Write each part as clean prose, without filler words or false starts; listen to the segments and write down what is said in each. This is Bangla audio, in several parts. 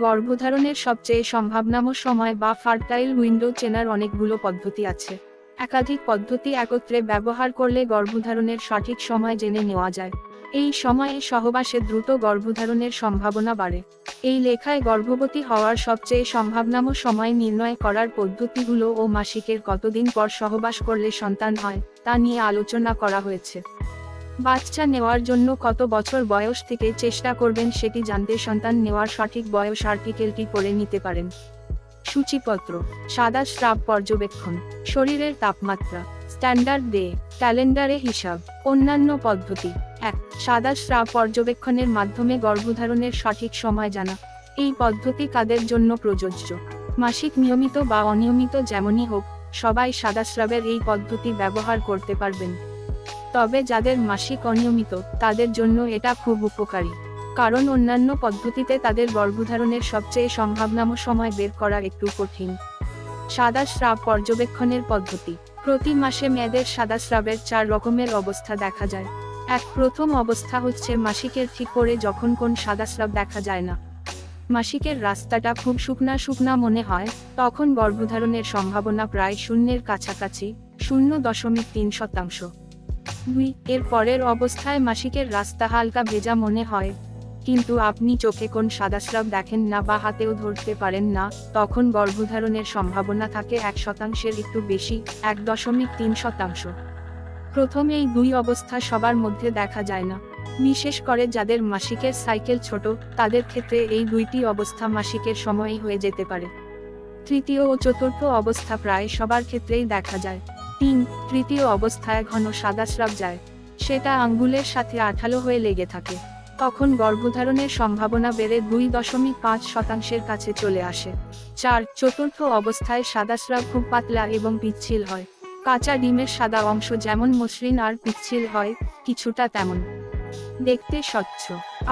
গর্ভধারণের সবচেয়ে সম্ভাবনাময় সময় বা ফার্টাইল উইন্ডো চেনার অনেকগুলো পদ্ধতি আছে। একাধিক পদ্ধতি একত্রে ব্যবহার করলে গর্ভধারণের সঠিক সময় জেনে নেওয়া যায়। এই সময়ে সহবাসে দ্রুত গর্ভধারণের সম্ভাবনা বাড়ে। এই লেখায় গর্ভবতী হওয়ার সবচেয়ে সম্ভাবনাময় সময় নির্ণয় করার পদ্ধতিগুলো ও মাসিকের কতদিন পর সহবাস করলে সন্তান হয় তা নিয়ে আলোচনা করা হয়েছে। বাচ্চা নেওয়ার জন্য কত বছর বয়স থেকে চেষ্টা করবেন সেটি জানতে সন্তান নেওয়ার সঠিক বয়স আর্টিকেলটি পড়ে নিতে পারেন। সূচিপত্র: সাদা স্রাব পর্যবেক্ষণ, শরীরের তাপমাত্রা, স্ট্যান্ডার্ড ডে, ক্যালেন্ডারে হিসাব। অন্যান্য পদ্ধতি: 1. সাদা স্রাব পর্যবেক্ষণের মাধ্যমে গর্ভধারণের সঠিক সময় জানা। এই পদ্ধতি কাদের জন্য প্রযোজ্য? মাসিক নিয়মিত বা অনিয়মিত যেমনই হোক, সবাই সাদা স্রাবের এই পদ্ধতি ব্যবহার করতে পারবেন। তবে যাদের মাসিক অনিয়মিত তাদের জন্য এটা খুব উপকারী, কারণ অন্যান্য পদ্ধতিতে তাদের গর্ভধারণের সবচেয়ে সম্ভাবনাময় সময় বের করা একটু কঠিন। সাদা স্রাব পর্যবেক্ষণের পদ্ধতি: প্রতি মাসে মেয়েদের সাদা স্রাবের 4 রকমের অবস্থা দেখা যায়। প্রথম অবস্থা হচ্ছে মাসিকের ঠিক পরে যখন কোন সাদা স্রাব দেখা যায় না। মাসিকের রাস্তাটা খুব শুকনা শুকনা মনে হয়, তখন গর্ভধারণের সম্ভাবনা প্রায় শূন্যের কাছাকাছি, 0.3%। 2. এর পরের অবস্থায় মাসিকের রাস্তা হালকা ভেজা মনে হয়, কিন্তু আপনি চোখে কোন সাদাস্রাব দেখেন না বা হাতেও ধরতে পারেন না, তখন গর্ভধারণের সম্ভাবনা থাকে 1%-এর একটু বেশি, 1.3%। প্রথম এই 2 অবস্থা সবার মধ্যে দেখা যায় না, বিশেষ করে যাদের মাসিকের সাইকেল ছোট, তাদের ক্ষেত্রে এই 2টি অবস্থা মাসিকের সময়ই হয়ে যেতে পারে। তৃতীয় ও চতুর্থ অবস্থা প্রায় সবার ক্ষেত্রেই দেখা যায়। 3. তৃতীয় অবস্থায় ঘন সাদাস্রাব যায়, সেটা আঙ্গুলের সাথে আঠালো হয়ে লেগে থাকে, তখন গর্ভধারণের সম্ভাবনা বেড়ে 2.5%-এর কাছে চলে আসে। 4. চতুর্থ অবস্থায় সাদাস্রাব খুব পাতলা এবং পিচ্ছিল হয়, কাঁচা ডিমের সাদা অংশ যেমন মসৃণ আর পিচ্ছিল হয়, কিছুটা তেমন দেখতে স্বচ্ছ,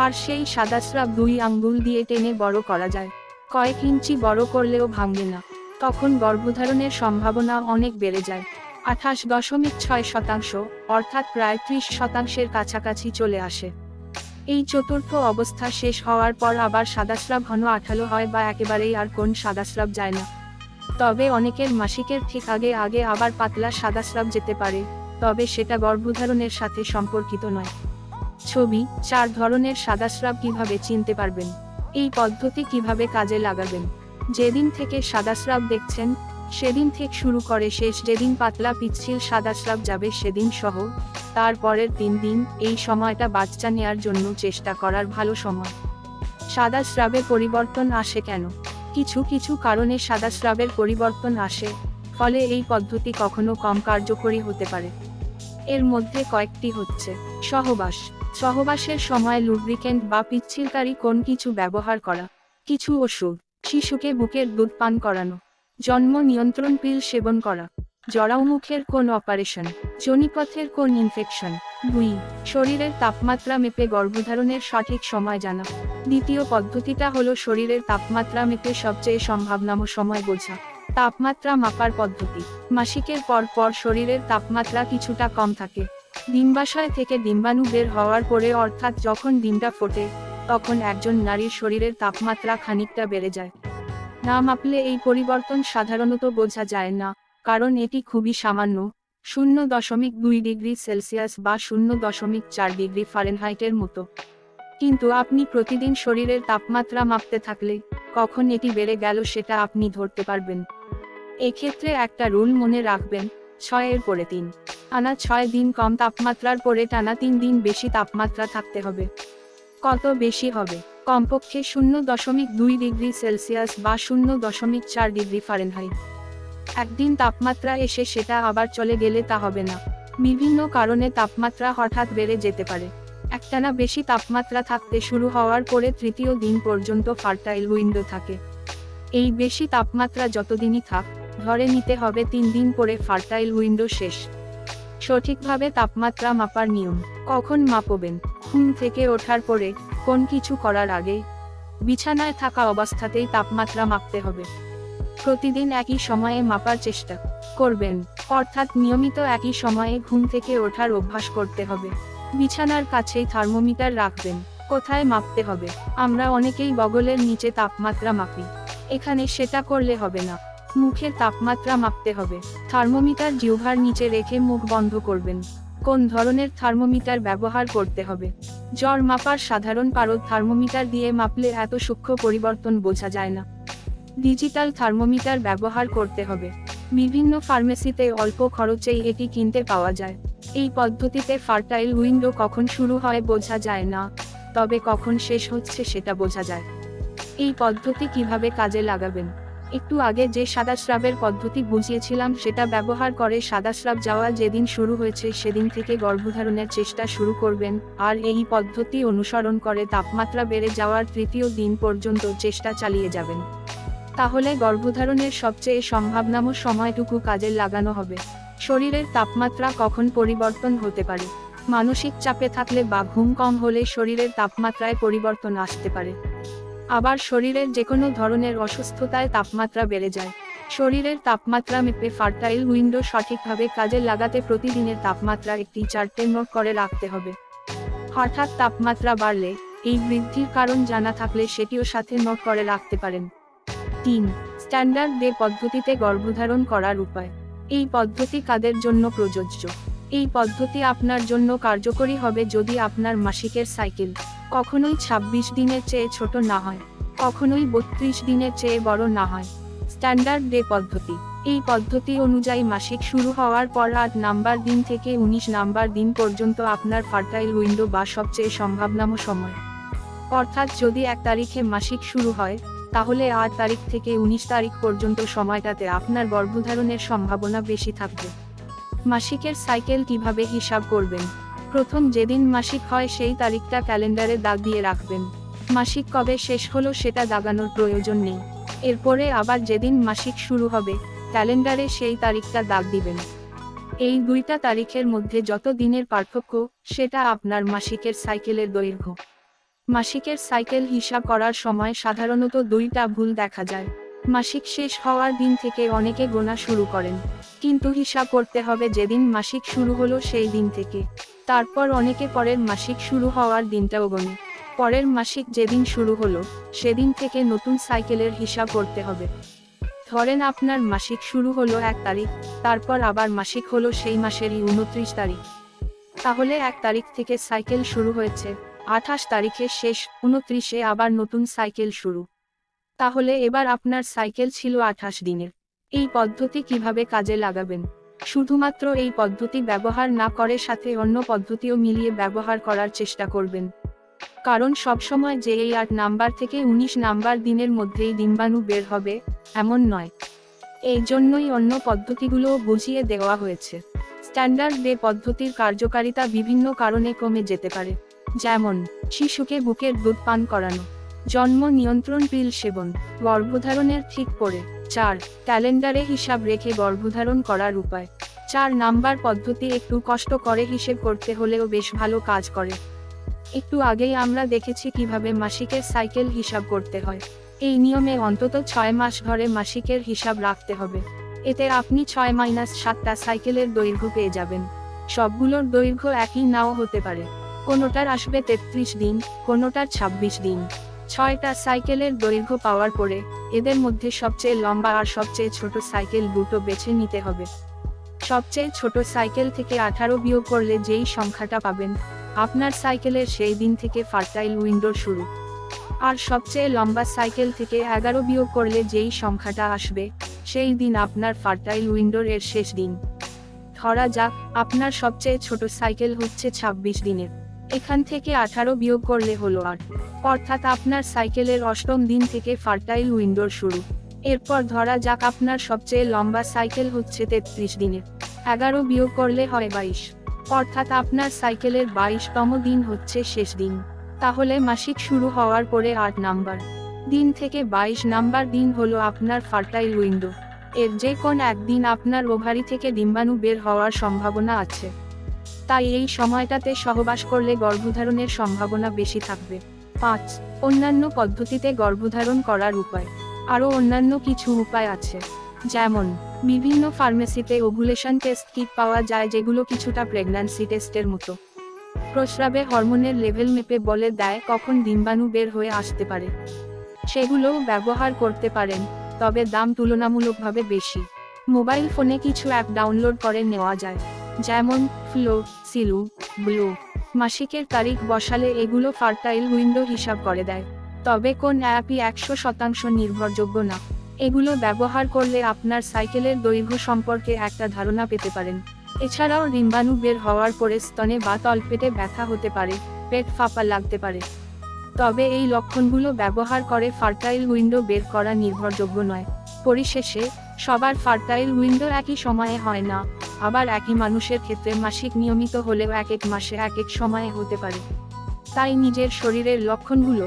আর সেই সাদাস্রাব 2 আঙ্গুল দিয়ে টেনে বড় করা যায়, কয়েক ইঞ্চি বড় করলেও ভাঙে না, তখন গর্ভধারণের সম্ভাবনা অনেক বেড়ে যায়, 28.6%, অর্থাৎ প্রায় 30%-এর কাছাকাছি চলে আসে। এই চতুর্থ অবস্থা শেষ হওয়ার পর আবার সাদাস্রাব ঘন আঠালো হয় বা একেবারেই আর কোন সাদাস্রাব যায় না। তবে অনেকের মাসিকের ঠিক আগে আগে আবার পাতলা সাদাস্রাব যেতে পারে, তবে সেটা গর্ভধারণের সাথে সম্পর্কিত নয়। ছবি: 4 ধরনের সাদাস্রাব কিভাবে চিনতে পারবেন? এই পদ্ধতি কিভাবে কাজে লাগাবেন? যেদিন থেকে সাদাস্রাব দেখছেন, সেদিন থেকে শুরু করে শেষ যেদিন পাতলা পিচ্ছিল সাদাস্রাব যাবে সেদিন সহ, তারপরের 3 দিন, এই সময়টা বাচ্চা নেয়ার জন্য চেষ্টা করার ভালো সময়। সাদাস্রাবে পরিবর্তন আসে কেন? কিছু কিছু কারণে সাদাস্রাবের পরিবর্তন আসে, ফলে এই পদ্ধতি কখনো কম কার্যকরী হতে পারে। এর মধ্যে কয়েকটি হচ্ছে: সহবাস, সহবাসের সময় লুব্রিকেন্ট বা পিচ্ছিলকারী কোন কিছু ব্যবহার করা, কিছু ওষুধ, শিশুকে বুকের দুধ পান করানো, জন্ম নিয়ন্ত্রণ পিল সেবন করা, জরায়ুমুখের কোন অপারেশন, যোনিপথের কোন ইনফেকশন। 2. শরীরের তাপমাত্রা মেপে গর্ভধারণের সঠিক সময় জানা। দ্বিতীয় পদ্ধতিটা হলো শরীরের তাপমাত্রা মেপে সবচেয়ে সম্ভাবনাময় সময় বোঝা। তাপমাত্রা মাপার পদ্ধতি: মাসিকের পর পর শরীরের তাপমাত্রা কিছুটা কম থাকে। ডিম্বাশয় থেকে ডিম্বাণু বের হওয়ার পরে, অর্থাৎ যখন ডিমটা ফোটে, তখন একজন নারীর শরীরের তাপমাত্রা খানিকটা বেড়ে যায়। না মাপলে এই পরিবর্তন সাধারণত বোঝা যায় না, কারণ এটি খুবই সামান্য, 0.2 ডিগ্রি সেলসিয়াস বা 0.4 ডিগ্রি ফারেনহাইটের মতো। কিন্তু আপনি প্রতিদিন শরীরের তাপমাত্রা মাপতে থাকলে, কখন এটি বেড়ে গেল সেটা আপনি ধরতে পারবেন। এক্ষেত্রে একটা রুল মনে রাখবেন: 6 এর পরে 3 আনা, 6 দিন কম তাপমাত্রার পরে টানা 3 দিন বেশি তাপমাত্রা থাকতে হবে। কত বেশি হবে? কমপক্ষে 0.2 ডিগ্রি সেলসিয়াস বা 0.4 ডিগ্রি ফারেনহাইট। একদিন তাপমাত্রা এসে সেটা আবার চলে গেলে তা হবে না। বিভিন্ন কারণে তাপমাত্রা হঠাৎ বেড়ে যেতে পারে। একটানা বেশি তাপমাত্রা থাকতে শুরু হওয়ার পরে 3য় দিন পর্যন্ত ফার্টাইল উইন্ডো থাকে। এই বেশি তাপমাত্রা যতদিনই থাক, ধরে নিতে হবে 3 দিন পরে ফার্টাইল উইন্ডো শেষ। সঠিকভাবে তাপমাত্রা মাপার নিয়ম: কখন মাপবেন? ঘুম থেকে ওঠার পরে, কোন কিছু করার আগে, বিছানায় থাকা অবস্থাতেই তাপমাত্রা মাপতে হবে। প্রতিদিন একই সময়ে মাপার চেষ্টা করবেন, অর্থাৎ নিয়মিত একই সময়ে ঘুম থেকে ওঠার অভ্যাস করতে হবে। বিছানার কাছেই থার্মোমিটার রাখবেন। কোথায় মাপতে হবে? আমরা অনেকেই বগলের নিচে তাপমাত্রা মাপি। এখানে সেটা করলে হবে না। মুখের তাপমাত্রা মাপতে হবে। থার্মোমিটার জিহ্বার নিচে রেখে মুখ বন্ধ করবেন। কোন ধরনের থার্মোমিটার ব্যবহার করতে হবে? জ্বর মাপার সাধারণ পারদ থার্মোমিটার দিয়ে মাপলে এত সূক্ষ্ম পরিবর্তন বোঝা যায় না। ডিজিটাল থার্মোমিটার ব্যবহার করতে হবে। বিভিন্ন ফার্মেসিতে অল্প খরচেই এটি কিনতে পাওয়া যায়। এই পদ্ধতিতে ফার্টাইল উইন্ডো কখন শুরু হয় বোঝা যায় না, তবে কখন শেষ হচ্ছে সেটা বোঝা যায়। এই পদ্ধতি কিভাবে কাজে লাগাবেন? একটু আগে যে সাদাস্রাবের পদ্ধতি বুঝিয়েছিলাম সেটা ব্যবহার করে সাদাস্রাব যাওয়া যেদিন শুরু হয়েছে সেদিন থেকে গর্ভধারণের চেষ্টা শুরু করবেন, আর এই পদ্ধতি অনুসরণ করে তাপমাত্রা বেড়ে যাওয়ার তৃতীয় দিন পর্যন্ত চেষ্টা চালিয়ে যাবেন। তাহলে গর্ভধারণের সবচেয়ে সম্ভাবনাম সময়টুকু কাজে লাগানো হবে। শরীরের তাপমাত্রা কখন পরিবর্তন হতে পারে? মানসিক চাপে থাকলে বা ঘুম কম হলে শরীরের তাপমাত্রায় পরিবর্তন আসতে পারে। আবার শরীরের যেকোনো ধরনের অসুস্থতায় তাপমাত্রা বেড়ে যায়। শরীরের তাপমাত্রা মেপে ফার্টাইল উইন্ডো সঠিকভাবে কাজে লাগাতে প্রতিদিনের তাপমাত্রা একটি চার্টে নোট করে রাখতে হবে। হঠাৎ তাপমাত্রা বাড়লে এই বৃদ্ধির কারণ জানা থাকলে সেটিও সাথে নোট করে রাখতে পারেন। 3. স্ট্যান্ডার্ড ডে পদ্ধতিতে গর্ভধারণ করার উপায়। এই পদ্ধতি কাদের জন্য প্রযোজ্য? এই পদ্ধতি আপনার জন্য কার্যকরী হবে যদি আপনার মাসিকের সাইকেল কখনোই 26 দিনের চেয়ে ছোট না হয়, কখনোই 32 দিনের চেয়ে বড় না হয়। স্ট্যান্ডার্ড ডে পদ্ধতি। এই পদ্ধতি অনুযায়ী মাসিক শুরু হওয়ার পর 8 নাম্বার দিন থেকে 19 নাম্বার দিন পর্যন্ত আপনার ফার্টাইল উইন্ডো বা সবচেয়ে সম্ভাবনাম সময়। অর্থাৎ যদি 1 তারিখে মাসিক শুরু হয়, তাহলে 8 তারিখ থেকে 19 তারিখ পর্যন্ত সময়টাতে আপনার গর্ভধারণের সম্ভাবনা বেশি থাকবে। মাসিকের সাইকেল কিভাবে হিসাব করবেন? প্রথম যেদিন মাসিক হয় সেই তারিখটা ক্যালেন্ডারে দাগ দিয়ে রাখবেন। মাসিক কবে শেষ হলো সেটা দাগানোর প্রয়োজন নেই। এরপরে আবার যেদিন মাসিক শুরু হবে, ক্যালেন্ডারে সেই তারিখটা দাগ দিবেন। এই দুইটা তারিখের মধ্যে যত দিনের পার্থক্য, সেটা আপনার মাসিকের সাইকেলের দৈর্ঘ্য। মাসিকের সাইকেল হিসাব করার সময় সাধারণত দুইটা ভুল দেখা যায়। মাসিক শেষ হওয়ার দিন থেকে অনেকে গোনা শুরু করেন, কিন্তু হিসাব করতে হবে যেদিন মাসিক শুরু হলো সেই দিন থেকে। তারপর অনেকে পরের মাসিক শুরু হওয়ার দিনটাও গোনে। পরের মাসিক যেদিন শুরু হলো, সেদিন থেকে নতুন সাইকেলের হিসাব করতে হবে। ধরেন আপনার মাসিক শুরু হলো 1 তারিখ, তারপর আবার মাসিক হলো সেই মাসেরই 29 তারিখ। তাহলে 1 তারিখ থেকে সাইকেল শুরু হয়েছে, 28 তারিখে শেষ, 29-এ আবার নতুন সাইকেল শুরু। তাহলে এবার আপনার সাইকেল ছিল 28 দিনের। এই পদ্ধতি কিভাবে কাজে লাগাবেন? শুধুমাত্র এই পদ্ধতি ব্যবহার না করে সাথে অন্য পদ্ধতিও মিলিয়ে ব্যবহার করার চেষ্টা করবেন। কারণ সবসময় যে এই 8 নাম্বার থেকে 19 নাম্বার দিনের মধ্যেই ডিম্বাণু বের হবে, এমন নয়। এই জন্যই অন্য পদ্ধতিগুলোও বুঝিয়ে দেওয়া হয়েছে। স্ট্যান্ডার্ড ডে পদ্ধতির কার্যকারিতা বিভিন্ন কারণে কমে যেতে পারে, যেমন শিশুকে বুকের দুধ পান করানো, জন্ম নিয়ন্ত্রণ পিল সেবন, গর্ভধারণের ঠিক পরে। 4. ক্যালেন্ডারে হিসাব রেখে গর্ভধারণ করার উপায়। 4 নাম্বার পদ্ধতি একটু কষ্ট করে হিসেব করতে হলেও বেশ ভালো কাজ করে। একটু আগেই আমরা দেখেছি কিভাবে মাসিকের সাইকেল হিসাব করতে হয়। এই নিয়মে অন্তত 6 মাস ধরে মাসিকের হিসাব রাখতে হবে। এতে আপনি 6-7টা সাইকেলের দৈর্ঘ্য পেয়ে যাবেন। সবগুলোর দৈর্ঘ্য একই নাও হতে পারে। কোনোটার আসবে 33 দিন, কোনোটার 26 দিন। 6টা সাইকেলের দৈর্ঘ্য পাওয়ার পরে, এদের মধ্যে সবচেয়ে লম্বা আর সবচেয়ে ছোট সাইকেল দুটো বেছে নিতে হবে। সবচেয়ে ছোট সাইকেল থেকে 18 বিয়োগ করলে যেই সংখ্যাটা পাবেন, আপনার সাইকেলের সেই দিন থেকে ফার্টাইল উইন্ডোর শুরু। আর সবচেয়ে লম্বা সাইকেল থেকে 11 বিয়োগ করলে যেই সংখ্যাটা আসবে, সেই দিন আপনার ফার্টাইল উইন্ডোর এর শেষ দিন। ধরা যাক আপনার সবচেয়ে ছোট সাইকেল হচ্ছে 26 দিনের। এখান থেকে 18 বিয়োগ করলে হলো 8, অর্থাৎ আপনার সাইকেলের 8ম দিন থেকে ফার্টাইল উইন্ডোর শুরু। এরপর ধরা যাক আপনার সবচেয়ে লম্বা সাইকেল হচ্ছে 33 দিনের। 11 বিয়োগ করলে হয় 22, অর্থাৎ আপনার সাইকেলের 22তম দিন হচ্ছে শেষ দিন। তাহলে মাসিক শুরু হওয়ার পরে 8 নাম্বার দিন থেকে 22 নাম্বার দিন হলো আপনার ফার্টাইল উইন্ডো। এর যে কোন একদিন আপনার ওভারি থেকে ডিম্বাণু বের হওয়ার সম্ভাবনা আছে। তাই এই সময়টাতে সহবাস করলে গর্ভধারণের সম্ভাবনা বেশি থাকবে। 5. অন্যান্য পদ্ধতিতে গর্ভধারণ করার উপায়। আরও অন্যান্য কিছু উপায় আছে, যেমন বিভিন্ন ফার্মেসিতে ওভুলেশন টেস্ট কিট পাওয়া যায় যেগুলো কিছুটা প্রেগন্যান্সি টেস্টের মতো। প্রস্রাবে হরমোনের লেভেল মেপে বলে দেয় কখন ডিম্বাণু বের হয়ে আসতে পারে। সেগুলোও ব্যবহার করতে পারেন, তবে দাম তুলনামূলকভাবে বেশি। মোবাইল ফোনে কিছু অ্যাপ ডাউনলোড করে নেওয়া যায়, যেমন ফ্লো, সিলু, ব্লু। মাসিকের তারিখ বসালে এগুলো ফার্টাইল উইন্ডো হিসাব করে দেয়। তবে কোন অ্যাপই 100% নির্ভরযোগ্য না। এগুলো ব্যবহার করলে আপনার সাইকেলের দৈর্ঘ্য সম্পর্কে একটা ধারণা পেতে পারেন। এছাড়াও ডিম্বাণু বের হওয়ার পরে স্তনে বা তলপেটে ব্যথা হতে পারে, পেট ফাঁপা লাগতে পারে। তবে এই লক্ষণগুলো ব্যবহার করে ফার্টাইল উইন্ডো বের করা নির্ভরযোগ্য নয়। পরিশেষে, সবার ফার্টাইল উইন্ডো একই সময়ে হয় না, আবার একই মানুষের ক্ষেত্রে মাসিক নিয়মিত হলেও এক এক মাসে এক এক সময়ে হতে পারে। তাই নিজের শরীরের লক্ষণগুলো,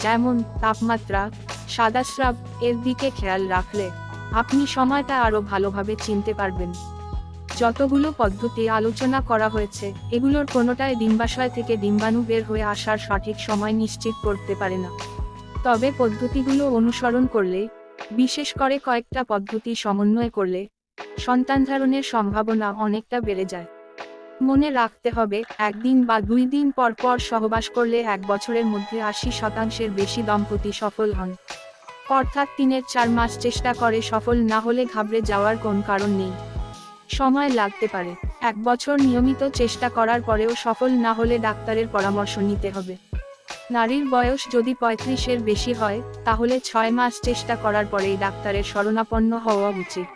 যেমন তাপমাত্রা, সাদাস্রাব, এর দিকে খেয়াল রাখলে আপনি সময়টা আরও ভালোভাবে চিনতে পারবেন। যতগুলো পদ্ধতি আলোচনা করা হয়েছে, এগুলোর কোনোটাই ডিম্বাশয় থেকে ডিম্বাণু বের হয়ে আসার সঠিক সময় নিশ্চিত করতে পারে না। তবে পদ্ধতিগুলো অনুসরণ করলে, বিশেষ করে কয়েকটা পদ্ধতি সমন্বয় করলে, সন্তান ধারণের সম্ভাবনা অনেকটা বেড়ে যায়। মনে রাখতে হবে, একদিন বা 2 দিন পর পর সহবাস করলে 1 বছরের মধ্যে 80% বেশি দম্পতি সফল হন। অর্থাৎ 3-4 মাস চেষ্টা করে সফল না হলে ঘাবড়ে যাওয়ার কোন কারণ নেই। সময় লাগতে পারে। 1 বছর নিয়মিত চেষ্টা করার পরেও সফল না হলে ডাক্তারের পরামর্শ নিতে হবে। নারীর বয়স যদি 35-এর বেশি হয়, তাহলে 6 মাস চেষ্টা করার পরেই ডাক্তারের শরণাপন্ন হওয়া উচিত।